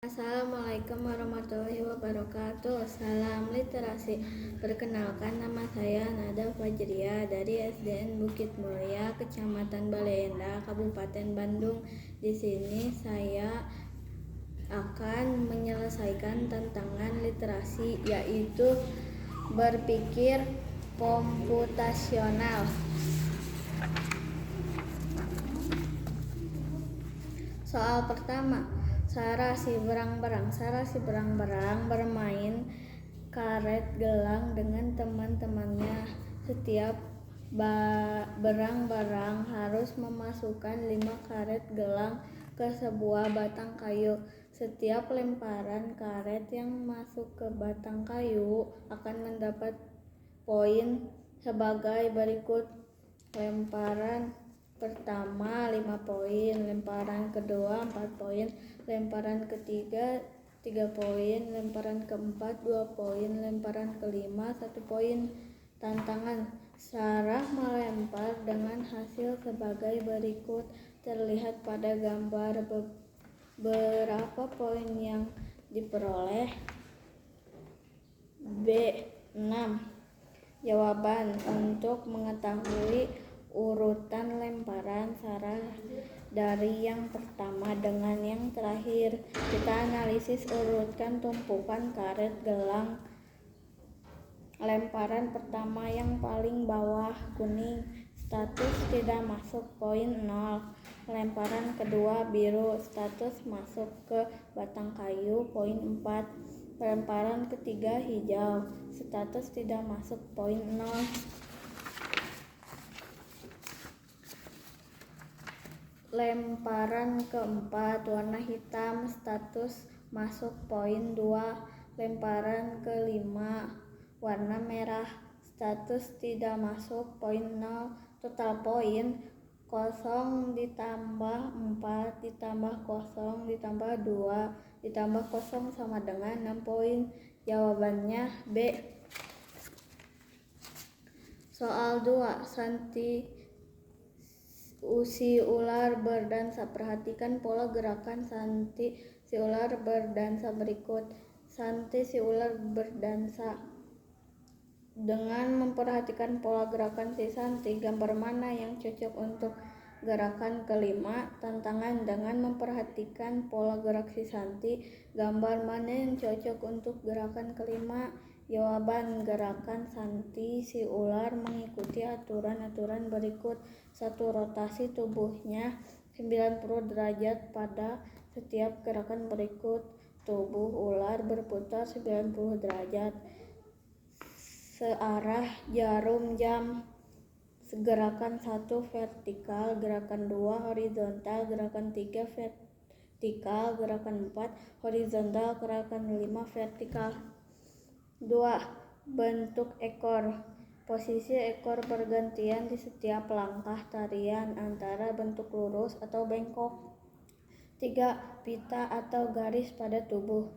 Assalamualaikum warahmatullahi wabarakatuh. Salam literasi. Perkenalkan, nama saya Nada Fajriah dari SDN Bukit Mulia, Kecamatan Baleendah, Kabupaten Bandung. Di sini saya akan menyelesaikan tantangan literasi, yaitu berpikir komputasional. Soal pertama, Sarah si berang-berang bermain karet gelang dengan teman-temannya. Setiap berang-berang harus memasukkan 5 karet gelang ke sebuah batang kayu. Setiap lemparan karet yang masuk ke batang kayu akan mendapat poin sebagai berikut. Lemparan pertama 5 poin, lemparan kedua 4 poin, lemparan ketiga 3 poin, lemparan keempat 2 poin, lemparan kelima 1 poin. Tantangan: Sarah melempar dengan hasil sebagai berikut. Terlihat pada gambar berapa poin yang diperoleh? B. 6. Jawaban: untuk mengetahui urutan lemparan Sarah dari yang pertama dengan yang terakhir, kita analisis urutkan tumpukan karet gelang. Lemparan pertama yang paling bawah kuning, status tidak masuk, poin 0. Lemparan kedua biru, status masuk ke batang kayu, poin 4. Lemparan ketiga hijau, status tidak masuk, poin 0. Lemparan keempat warna hitam, status masuk, poin 2. Lemparan kelima warna merah, status tidak masuk, poin 0. Total poin 0 ditambah 4 ditambah 0 ditambah 2 ditambah 0 sama dengan 6 poin. Jawabannya B. Soal 2, si ular berdansa. Perhatikan pola gerakan Santi si ular berdansa berikut. Santi si ular berdansa. Dengan memperhatikan pola gerakan si Santi, gambar mana yang cocok untuk gerakan kelima? Tantangan: dengan memperhatikan pola gerak si Santi, gambar mana yang cocok untuk gerakan kelima? Jawaban: gerakan Santi si ular mengikuti aturan-aturan berikut. 1. Rotasi tubuhnya 90 derajat pada setiap gerakan berikut. Tubuh ular berputar 90 derajat searah jarum jam. Gerakan 1 vertikal, gerakan 2 horizontal, gerakan 3 vertikal, gerakan 4 horizontal, gerakan 5 vertikal. 2. Bentuk ekor. Posisi ekor bergantian di setiap langkah tarian antara bentuk lurus atau bengkok. 3. Pita atau garis pada tubuh.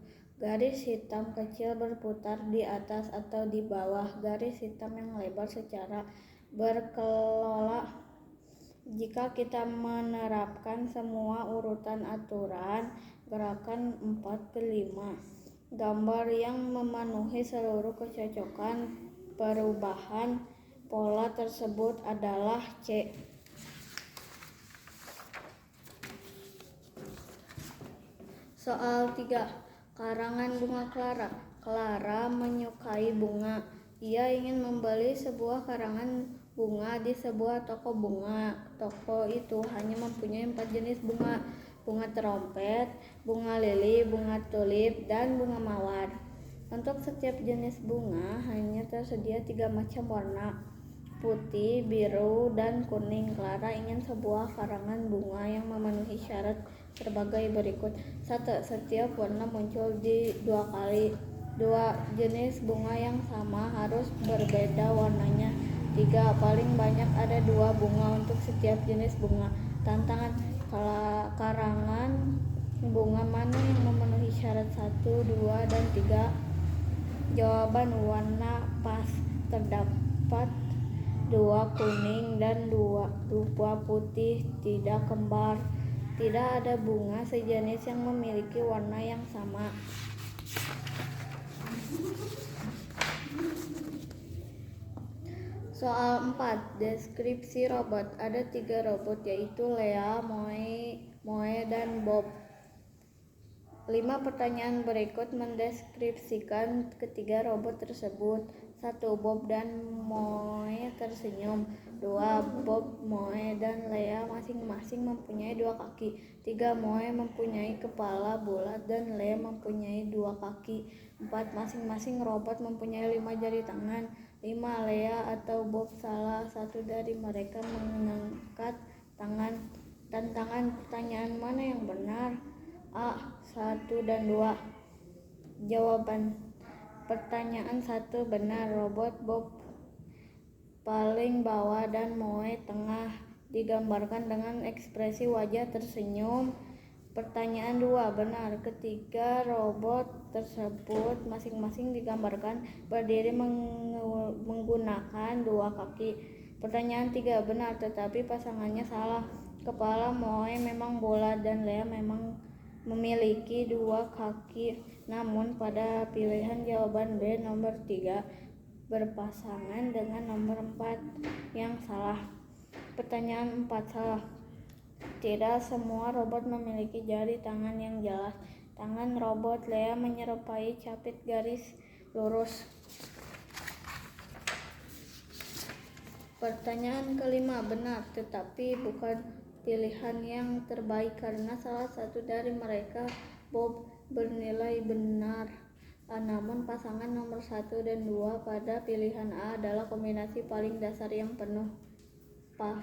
Garis hitam kecil berputar di atas atau di bawah garis hitam yang lebar secara berkelola. Jika kita menerapkan semua urutan aturan gerakan 4 ke 5, gambar yang memenuhi seluruh kecocokan perubahan pola tersebut adalah C. Soal 3, karangan bunga Clara. Clara menyukai bunga. Ia ingin membeli sebuah karangan bunga di sebuah toko bunga. Toko itu hanya mempunyai 4 jenis bunga: bunga trompet, bunga lili, bunga tulip, dan bunga mawar. Untuk setiap jenis bunga hanya tersedia 3 macam warna: putih, biru, dan kuning. Clara ingin sebuah karangan bunga yang memenuhi syarat sebagai berikut. 1. Setiap warna muncul di 2 kali. 2. Jenis bunga yang sama harus berbeda warnanya. 3. Paling banyak ada 2 bunga untuk setiap jenis bunga. Tantangan: karangan bunga mana yang memenuhi syarat 1, 2, dan 3? Jawaban: warna pas. Terdapat 2 kuning dan 2 putih tidak kembar. Tidak ada bunga sejenis yang memiliki warna yang sama. Soal 4. Deskripsi robot. Ada 3 robot, yaitu Lea, Moe, dan Bob. 5 pertanyaan berikut mendeskripsikan ketiga robot tersebut. 1. Bob dan Moe tersenyum. 2. Bob, Moe, dan Lea masing-masing mempunyai 2 kaki. 3. Moe mempunyai kepala bulat dan Lea mempunyai 2 kaki. 4. Masing-masing robot mempunyai 5 jari tangan. 5. Lea atau Bob salah satu dari mereka mengangkat tangan. Tantangan pertanyaan mana yang benar? A. 1 dan 2. Jawaban. Pertanyaan 1 benar. Robot Bob paling bawah dan Moe tengah digambarkan dengan ekspresi wajah tersenyum. Pertanyaan 2 benar. Ketiga robot tersebut masing-masing digambarkan berdiri menggunakan 2 kaki. Pertanyaan 3 benar, tetapi pasangannya salah. Kepala Moe memang bulat dan Lea memang memiliki 2 kaki. Namun pada pilihan jawaban B nomor 3 berpasangan dengan nomor 4 yang salah. Pertanyaan 4 salah. Tidak semua robot memiliki jari tangan yang jelas. Tangan robot Lea menyerupai capit garis lurus. Pertanyaan kelima benar, tetapi bukan pilihan yang terbaik karena salah satu dari mereka, Bob, bernilai benar. Namun pasangan nomor 1 dan 2 pada pilihan A adalah kombinasi paling dasar yang penuh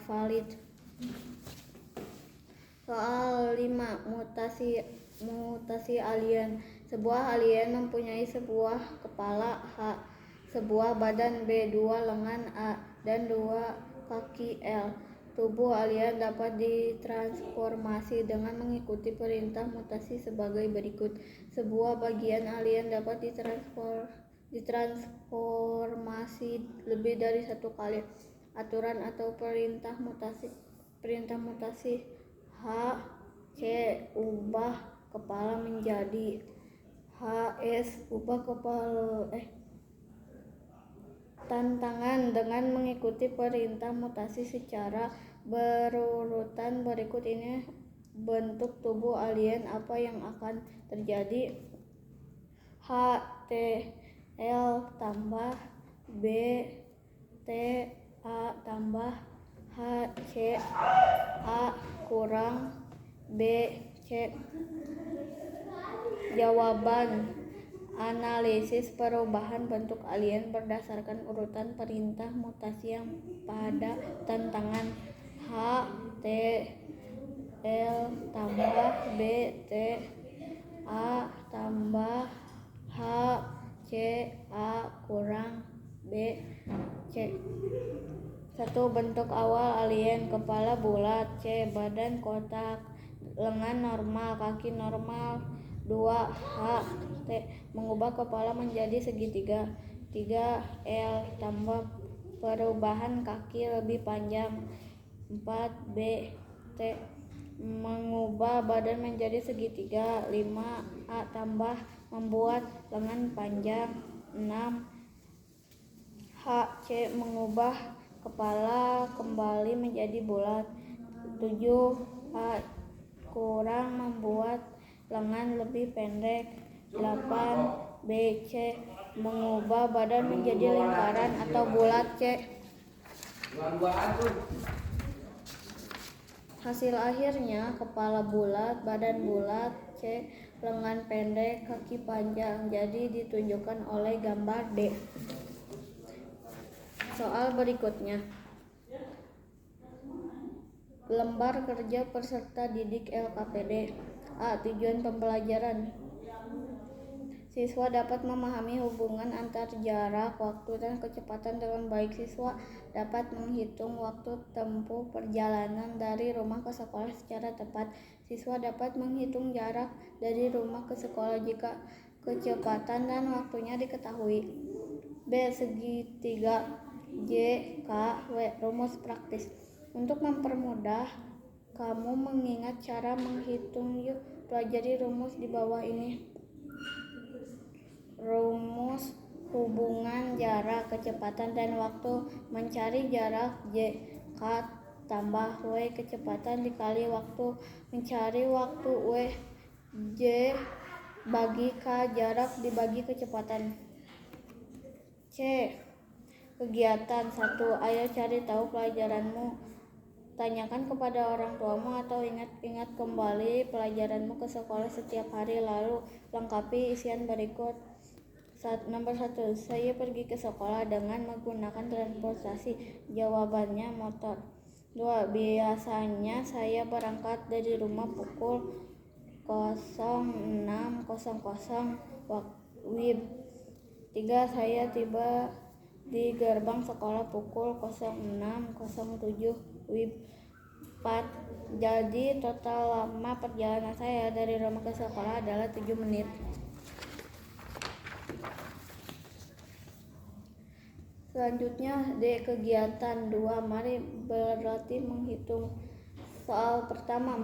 valid. Soal 5. Mutasi alien. Sebuah alien mempunyai sebuah kepala H, sebuah badan B, 2 lengan A, dan 2 kaki L. Tubuh alien dapat ditransformasi dengan mengikuti perintah mutasi sebagai berikut. Sebuah bagian alien dapat ditransformasi lebih dari 1 kali. Aturan atau perintah mutasi. H. C. Ubah kepala menjadi HS. Ubah kepala Tantangan dengan mengikuti perintah mutasi secara berurutan berikut ini bentuk tubuh alien apa yang akan terjadi? H. T. L tambah B. T. A tambah H. C. A kurang B. C. Jawaban. Analisis perubahan bentuk alien berdasarkan urutan perintah mutasi yang pada tantangan. H. T. L tambah B. T. A tambah H. C. A kurang B. C. 1. Bentuk awal alien. Kepala bulat. C. Badan kotak. Lengan normal. Kaki normal. 2. H. T. Mengubah kepala menjadi segitiga. 3. L tambah perubahan kaki lebih panjang. 4. B. T. Mengubah badan menjadi segitiga. 5. A tambah membuat lengan panjang. 6. H. C. Mengubah kepala kembali menjadi bulat. 7. A kurang membuat lengan lebih pendek. 8. B. C. Mengubah badan menjadi lingkaran atau bulat. C. Hasil akhirnya kepala bulat, badan bulat. C. Lengan pendek, kaki panjang. Jadi ditunjukkan oleh gambar D. Soal berikutnya. Lembar kerja peserta didik LKPD. A. Tujuan pembelajaran. Siswa dapat memahami hubungan antar jarak, waktu, dan kecepatan dengan baik. Siswa dapat menghitung waktu tempuh perjalanan dari rumah ke sekolah secara tepat. Siswa dapat menghitung jarak dari rumah ke sekolah jika kecepatan dan waktunya diketahui. B. Segitiga J, K, W. Rumus praktis. Untuk mempermudah kamu mengingat cara menghitung. Yuk pelajari rumus di bawah ini. Rumus hubungan jarak, kecepatan, dan waktu. Mencari jarak J, K tambah W kecepatan dikali waktu. Mencari waktu W, J bagi K jarak dibagi kecepatan. C. Kegiatan 1. Ayo cari tahu pelajaranmu. Tanyakan kepada orang tuamu atau ingat-ingat kembali pelajaranmu ke sekolah setiap hari, lalu lengkapi isian berikut. Nomor 1. Saya pergi ke sekolah dengan menggunakan transportasi. Jawabannya motor. 2. Biasanya saya berangkat dari rumah pukul 06.00 WIB. 3. Saya tiba di gerbang sekolah pukul 06.07 WIB. 4. Jadi total lama perjalanan saya dari rumah ke sekolah adalah 7 menit. Selanjutnya D. Kegiatan 2. Mari berlatih menghitung. Soal pertama,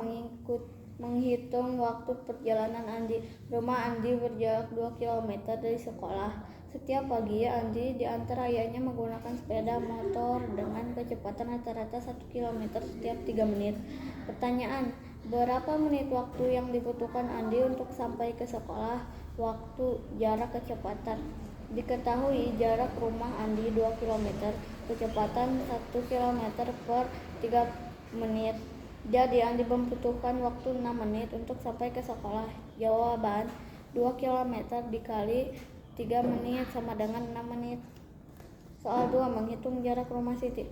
menghitung waktu perjalanan Andi. Rumah Andi berjarak 2 km dari sekolah. Setiap pagi Andi diantar ayahnya menggunakan sepeda motor dengan kecepatan rata-rata 1 km setiap 3 menit. Pertanyaan, berapa menit waktu yang dibutuhkan Andi untuk sampai ke sekolah? Waktu, jarak, kecepatan. Diketahui jarak rumah Andi 2 km, kecepatan 1 km per 3 menit. Jadi Andi membutuhkan waktu 6 menit untuk sampai ke sekolah. Jawaban, 2 km dikali 3 menit sama dengan 6 menit. Soal 2. Menghitung jarak rumah Siti.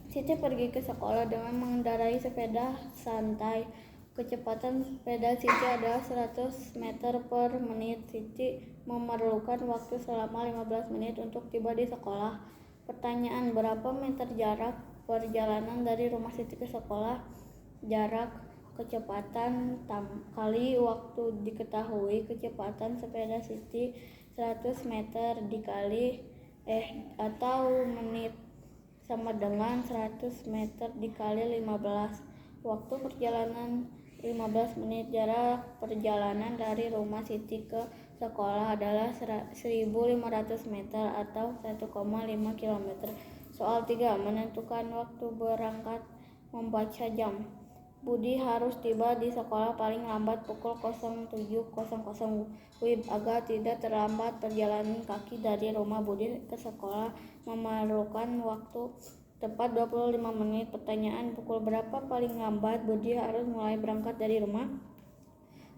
Siti pergi ke sekolah dengan mengendarai sepeda santai. Kecepatan sepeda Siti adalah 100 meter per menit. Siti memerlukan waktu selama 15 menit untuk tiba di sekolah. Pertanyaan, berapa meter jarak perjalanan dari rumah Siti ke sekolah? Jarak, kecepatan kali waktu. Diketahui kecepatan sepeda Siti 100 meter dikali atau menit sama dengan 100 meter dikali 15. Waktu perjalanan 15 menit. Jarak perjalanan dari rumah Siti ke sekolah adalah 1.500 meter atau 1,5 km. Soal 3. Menentukan waktu berangkat. Membaca jam. Budi harus tiba di sekolah paling lambat pukul 07.00 WIB. Agar tidak terlambat, perjalanan kaki dari rumah Budi ke sekolah memerlukan waktu tepat 25 menit. Pertanyaan, pukul berapa paling lambat Budi harus mulai berangkat dari rumah?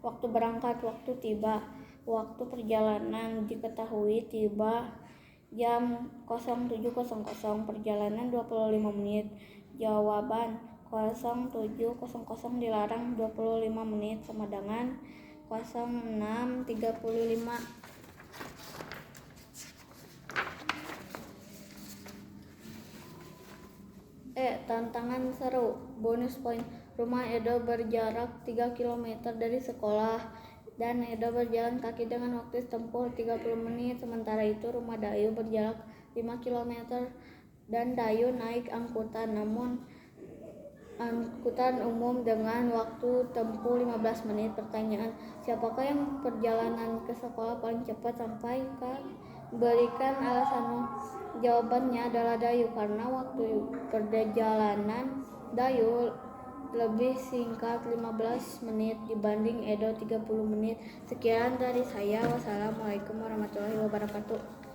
Waktu berangkat, waktu tiba, waktu perjalanan. Diketahui tiba jam 07.00, perjalanan 25 menit. Jawaban, 07.00 dilarang 25 menit sama dengan 06.35. Tantangan seru. Bonus poin. Rumah Edo berjarak 3 km dari sekolah dan Edo berjalan kaki dengan waktu tempuh 30 menit. Sementara itu rumah Dayu berjarak 5 km dan Dayu naik angkutan umum dengan waktu tempuh 15 menit. Pertanyaan, siapakah yang perjalanan ke sekolah paling cepat sampai ke? Berikan alasanmu. Jawabannya adalah Dayu, karena waktu perjalanan Dayu lebih singkat 15 menit dibanding Edo 30 menit. Sekian dari saya. Wassalamualaikum warahmatullahi wabarakatuh.